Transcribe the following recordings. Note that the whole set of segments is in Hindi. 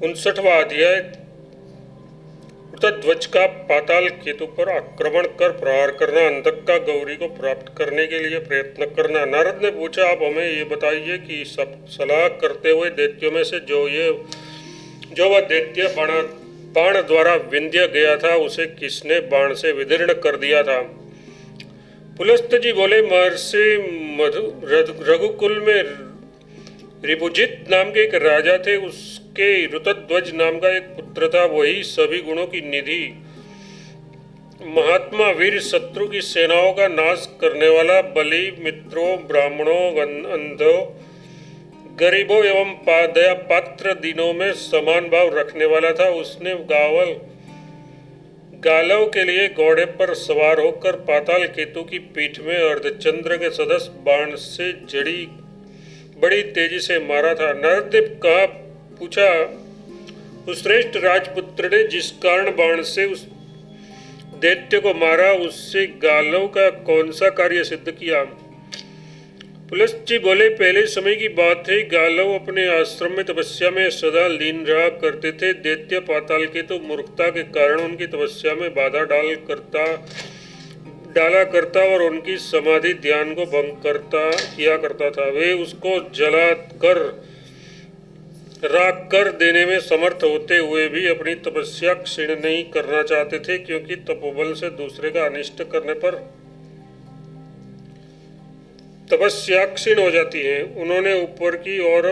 59वां अध्याय। ध्वज का पाताल केतु पर आक्रमण कर प्रहार करना, अंधक का गौरी को प्राप्त करने के लिए प्रयत्न करना। नारद ने पूछा, आप हमें ये बताइए कि सब सलाह करते हुए दैत्यों में से जो वह दैत्य बाण द्वारा विंध्य गया था, उसे किसने बाण से विदीर्ण कर दिया था? पुलस्त जी बोले, महर्षि रघुकुल में रिपुजित नाम के एक राजा थे, उसके ऋतध्वज नाम का एक पुत्र था। वही सभी गुणों की निधि, महात्मा, वीर, शत्रु की सेनाओं का नाश करने वाला, बलि, मित्रों, ब्राह्मणों, अंधों, गरीबों एवं दया पात्र दिनों में समान भाव रखने वाला था। उसने गालव के लिए घोड़े पर सवार होकर पाताल केतु की पीठ में अर्धचंद्र के सदस्य बाण से बड़ी तेजी से मारा था। नारद ने कहा, पूछा, उस श्रेष्ठ राजपुत्र ने जिस कारण बाण से उस दैत्य को मारा, उससे गालव का कौन सा कार्य सिद्ध किया? पुलस्त जी बोले, पहले समय की बात है। गालव अपने आश्रम में तपस्या में सदा लीन रहा करते थे। दैत्य पाताल के तो मूर्खता के कारण उनकी तपस्या में बाधा डाला करता और उनकी समाधि ध्यान को भंग किया करता था। वे उसको राख कर देने में समर्थ होते हुए भी अपनी तपस्या क्षीण नहीं करना चाहते थे, क्योंकि तपोबल से दूसरे का अनिष्ट करने पर तपस्या क्षीण हो जाती है। उन्होंने ऊपर की ओर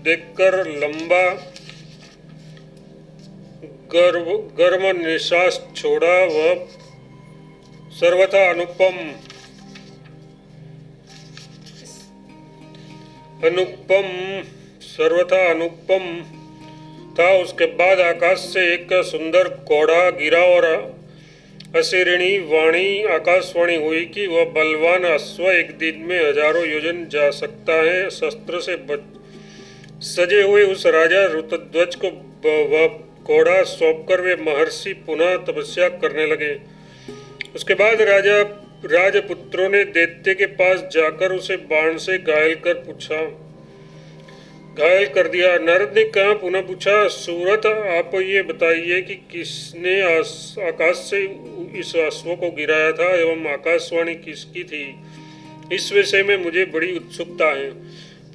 देखकर लंबा गर्म निश्वास छोड़ा। वह सर्वथा अनुपम था। उसके बाद आकाश से एक सुंदर घोड़ा गिरा और असिरिणी आकाशवाणी हुई कि वह बलवान अश्व एक दिन में हजारों योजन जा सकता है। शस्त्र से सजे हुए उस राजा ऋतध्वज को वह घोड़ा सौंपकर वे महर्षि पुनः तपस्या करने लगे। उसके बाद राजपुत्रों ने दैत्य के पास जाकर उसे बाण से घायल कर दिया। नारद ने कहा, पुनः पूछा, सूरत, आप ये बताइए कि किसने आकाश से इस अश्व को गिराया था एवं आकाशवाणी किसकी थी? इस विषय में मुझे बड़ी उत्सुकता है।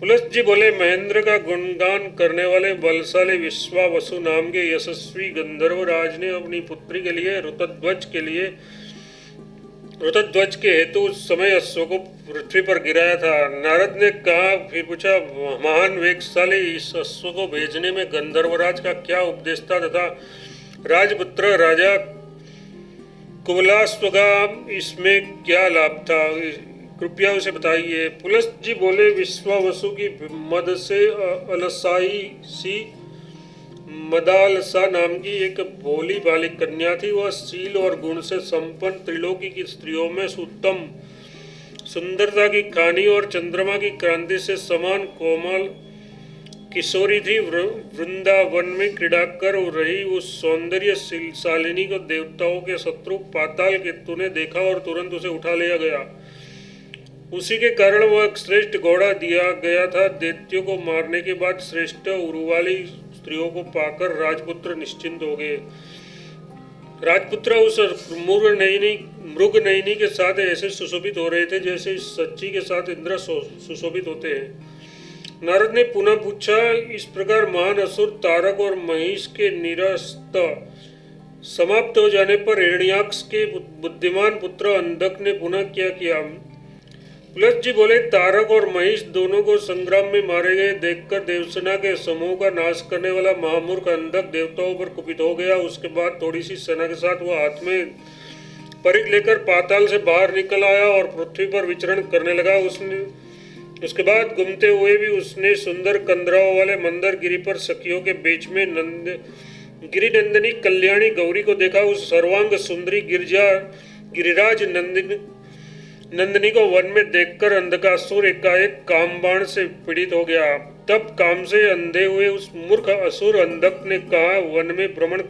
पुलस्त जी बोले, महेंद्र का गुणगान करने वाले बलशाली विश्वावसु नाम के यशस्वी गंधर्व राज ने अपनी पुत्री के लिए ऋतध्वज के हेतु उस समय अश्व को पृथ्वी पर गिराया था। नारद ने कहा, फिर पूछा, महान वेगशाली इस अश्व को भेजने में गंधर्वराज का क्या उपदेश था तथा राजपुत्र राजा कुबलाश्व का इसमें क्या लाभ था? कृपया उसे बताइए। पुलस्त जी बोले, विश्वावसु की मद से अलसाई सी मदालसा नाम की एक भोली बालिक कन्या थी। वह शील और गुण से संपन्न त्रिलोकी की स्त्रियों में उत्तम सुंदरता की खानी और चंद्रमा की क्रांति से समान कोमल किशोरी थी। वृंदावन में क्रीड़ा कर रही उस सौंदर्य शालिनी को देवताओं के शत्रु पाताल केतु ने देखा और तुरंत उसे उठा लिया गया। उसी के कारण वह श्रेष्ठ घोड़ा दिया गया था। दैत्यों को मारने के बाद श्रेष्ठ उरुवाली स्त्रियों को पाकर राजपुत्र निश्चिंत हो गए। राजपुत्र उस मृग नयनी के साथ ऐसे सुशोभित हो रहे थे जैसे सच्ची के साथ इंद्र सुशोभित होते हैं। नारद ने पुनः पूछा, इस प्रकार महान असुर तारक और महिष के निरस्त समाप्त हो जाने पर हिरण्याक्ष के बुद्धिमान पुत्र अंधक ने पुनः क्या किया? पुलस्त जी बोले, तारक और महिष दोनों को संग्राम में मारे गए देखकर देवसेना के समूह का नाश करने वाला महामूर्ख अंधक देवताओं पर कुपित हो गया। उसके बाद थोड़ी सी सेना के साथ वह हाथ में परिघ लेकर पाताल से बाहर निकल आया और पृथ्वी पर विचरण करने लगा। उसके बाद घूमते हुए भी उसने सुंदर कंदराओं वाले मंदर गिरी पर सखियों के बीच में गिरिनंदिनी कल्याणी गौरी को देखा। उस सर्वांग सुंदरी गिरिराज नंदिनी को वन में देखकर अंधकासुर एकाएक कामबाण से पीड़ित हो गया। तब काम से अंधे हुए उस मूर्ख असुर अंधक ने कहा, वन में भ्रमण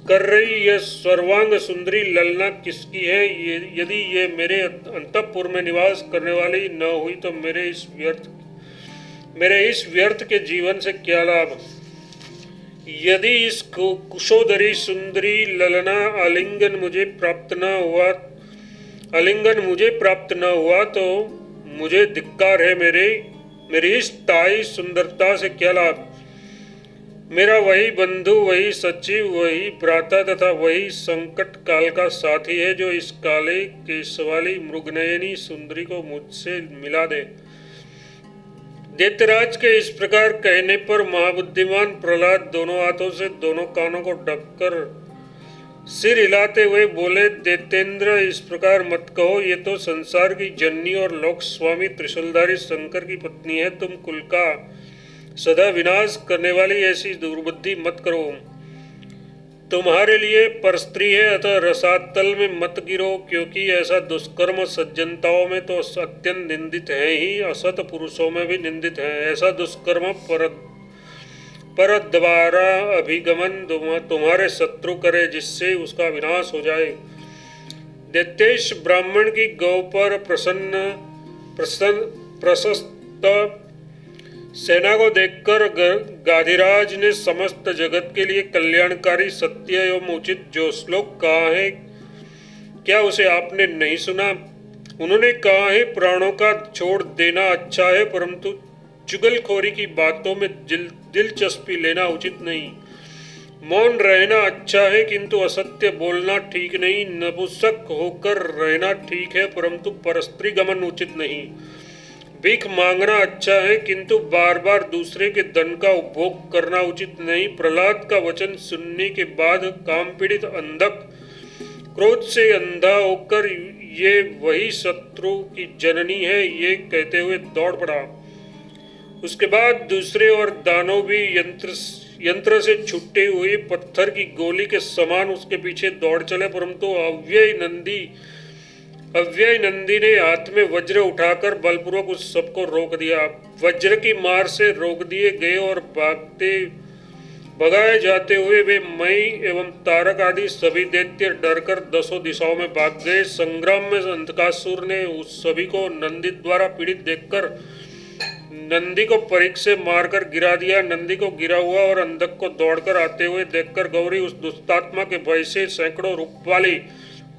कर रही यह सर्वांग सुंदरी ललना किसकी है? यदि ये मेरे अंतःपुर में निवास करने वाली न हुई तो मेरे इस व्यर्थ के जीवन से क्या लाभ? यदि इस कुशोदरी सुंदरी ललना आलिंगन मुझे प्राप्त न हुआ तो मुझे धिक्कार है। मेरी इस ताई सुंदरता से क्या लाभ। मेरा वही बंधु, वही सचिव, वही भ्राता तथा वही संकट काल का साथी है जो इस काले केशवाली मृगनयनी सुंदरी को मुझसे मिला दे। दैत्यराज के इस प्रकार कहने पर महाबुद्धिमान प्रहलाद दोनों हाथों से दोनों कानों को ढककर सिर हिलाते हुए बोले, दैत्येंद्र, इस प्रकार मत कहो। ये तो संसार की जननी और लोक स्वामी त्रिशूलधारी शंकर की पत्नी है। तुम कुल का सदा विनाश करने वाली ऐसी दुर्बुद्धि मत करो। तुम्हारे लिए परस्त्री है, अतः रसातल में मत गिरो, क्योंकि ऐसा दुष्कर्म सज्जनताओं में तो अत्यंत निंदित है ही, असत पुरुषों में भी निंदित है। ऐसा दुष्कर्म पर द्वारा अभिगमन तुम्हारे शत्रु करे, जिससे उसका विनाश हो जाए। दैत्येश ब्राह्मण की गौ पर प्रशस्त सेना को देखकर गाधिराज ने समस्त जगत के लिए कल्याणकारी सत्य एवं उचित जो श्लोक कहा है, क्या उसे आपने नहीं सुना। उन्होंने कहा है, प्राणों का छोड़ देना अच्छा है, परंतु चुगलखोरी की बातों में दिलचस्पी लेना उचित नहीं। मौन रहना अच्छा है, किंतु असत्य बोलना ठीक नहीं। नपुंसक होकर रहना ठीक है, परंतु परस्त्री गमन उचित नहीं। भीख मांगना अच्छा है, किंतु बार बार दूसरे के धन का उपभोग करना उचित नहीं। प्रहलाद का वचन सुनने के बाद काम पीड़ित अंधक क्रोध से अंधा होकर ये वही शत्रु की जननी है, ये कहते हुए दौड़ पड़ा। उसके बाद दूसरे और दानव भी यंत्र से छुट्टे हुए पत्थर की गोली के समान उसके पीछे दौड़ चले, परंतु अव्यय नंदी ने हाथ में वज्र उठाकर बलपूर्वक उस सबको रोक दिया। वज्र की मार से रोक दिए गए और भगाए जाते हुए वे मई एवं तारक आदि सभी दैत्य डरकर दसों दिशाओं में भाग गए। संग्राम में अंधकासुर ने उस सभी को नंदी द्वारा पीड़ित देखकर नंदी को परिख से मारकर गिरा दिया। नंदी को गिरा हुआ और अंधक को दौड़कर आते हुए देखकर गौरी उस दुष्टात्मा के भय से सैकड़ों रूप वाली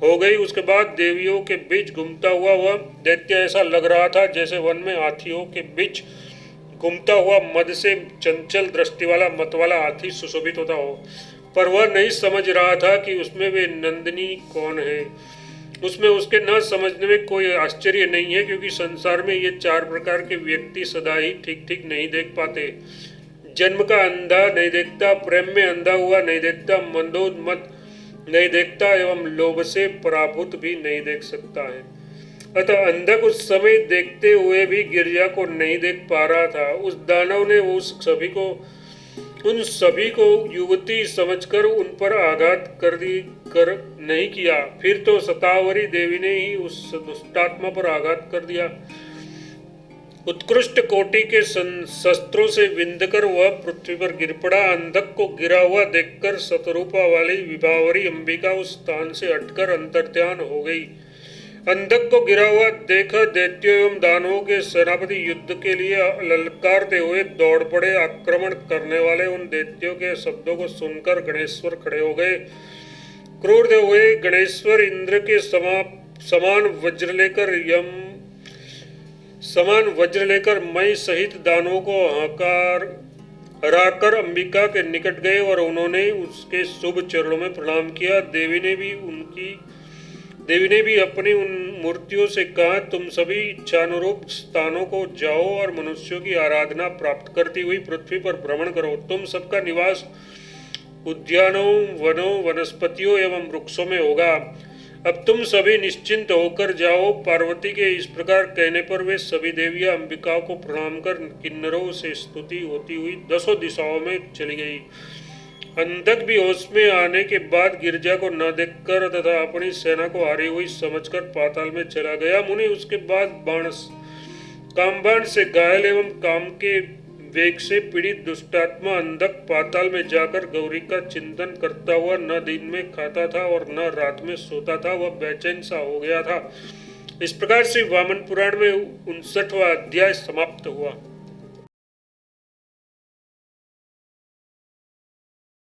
हो गई। उसके बाद देवियों के बीच घूमता हुआ वह दैत्य ऐसा लग रहा था जैसे वन में हाथियों के बीच घूमता हुआ मद से चंचल दृष्टि वाला मतवाला हाथी सुशोभित होता हो, पर वह नहीं समझ रहा था कि उसमें वे नंदिनी कौन है। उसमें उसके न समझने में कोई आश्चर्य नहीं है, क्योंकि संसार में ये चार प्रकार के व्यक्ति सदा ही ठीक नहीं देख पाते। जन्म का अंधा नहीं देखता, प्रेम में अंधा हुआ नहीं देखता, मंदोन्मत्त नहीं देखता एवं लोभ से पराभूत भी नहीं देख सकता है। अतः अंधक उस समय देखते हुए भी गिरजा को नहीं देख पा रहा था। उस दानव ने उन सभी को युवती समझकर उन पर आघात कर नहीं किया, फिर तो शतावरी देवी ने ही उस दुष्टात्मा पर आघात कर दिया। उत्कृष्ट कोटि के शस्त्रों से विंधकर वह पृथ्वी पर गिर पड़ा। अंधक को गिरा हुआ देखकर शतरूपा वाली विभावरी अंबिका उस स्थान से हटकर अंतर्ध्यान हो गई। अंधक को गिरा हुआ देख दैत्यों एवं दानवों के सेनापति युद्ध के लिए ललकारते हुए दौड़ पड़े। आक्रमण करने वाले उन दैत्यों के शब्दों को सुनकर गणेश्वर खड़े हो गए। क्रोध हुए गणेश्वर इंद्र के समान वज्र लेकर मई सहित दानवों को हराकर अंबिका के निकट गए और उन्होंने उसके शुभ चरणों में प्रणाम किया। देवी ने भी अपनी उन मूर्तियों से कहा, तुम सभी इच्छानुरूप स्थानों को जाओ और मनुष्यों की आराधना प्राप्त करती हुई पृथ्वी पर भ्रमण करो। तुम सबका निवास उद्यानों, वनों, वनस्पतियों एवं वृक्षों में होगा। अब तुम सभी निश्चिंत होकर जाओ। पार्वती के इस प्रकार कहने पर वे सभी देवियां अंबिका को प्रणाम कर किन्नरों से स्तुति होती हुई दसों दिशाओं में चली गई। अंधक भी होश में आने के बाद गिरजा को न देखकर तथा अपनी सेना को हारी हुई समझकर पाताल में चला गया। मुनि उसके बाद कामबाण से घायल एवं काम के वेग से पीड़ित दुष्टात्मा अंधक पाताल में जाकर गौरी का चिंतन करता हुआ न दिन में खाता था और न रात में सोता था। वह बेचैन सा हो गया था। इस प्रकार से वामन पुराण में 59वां अध्याय समाप्त हुआ।